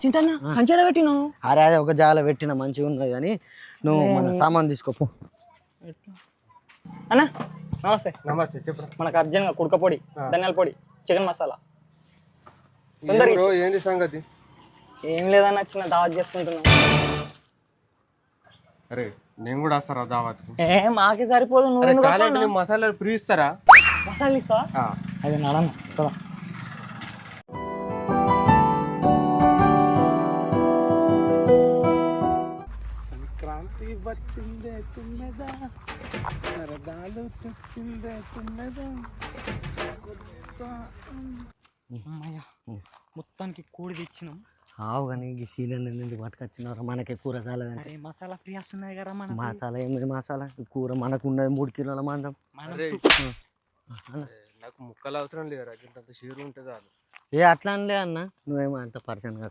చింతన్న సంచడ పెట్టినావు. అరే అదే ఒక జాల పెట్టిన మంచిగా ఉన్నది కానీ నువ్వు మన సామాన్ తీసుకోపో. అన్న నమస్తే. నమస్తే చెప్పు. మనకు అర్జెంట్గా కుడక పొడి, ధనియాల పొడి, చికెన్ మసాలా. ఏంటి సంగతి? ఏం లేదన్న, చిన్న దావత్ చేసుకుంటున్నాం. అరే నేను కూడా వస్తారా దావత్కు? మాకే సరిపోదు, నువ్వు మసాలాలు ఫ్రీ ఇస్తారా? మసాలా ఇస్తా అది నడన్న కదా. సంక్రాంతి వచ్చిందే తుమ్మెదా, సరదాలు తెచ్చిందే తుమ్మెదా. మొత్తానికి కూడి తెచ్చినాం. ఆవు కానీ ఈ సీలన్ ఎందుకు పట్టుకొచ్చినారా? మనకి కూర చాలా కానీ మసాలా ఫ్రీ వస్తున్నాయి కదా. మసాలా ఏమి మసాలా కూర మనకు ఉన్నది 3 కిలోల మందం. నాకు ముక్కలు అవసరం లేదురా, ఇంత షీరు ఉంటుంది చాలు. అట్లా అనలే అన్న, నువ్వేమో అంత పర్సన్ కాదు.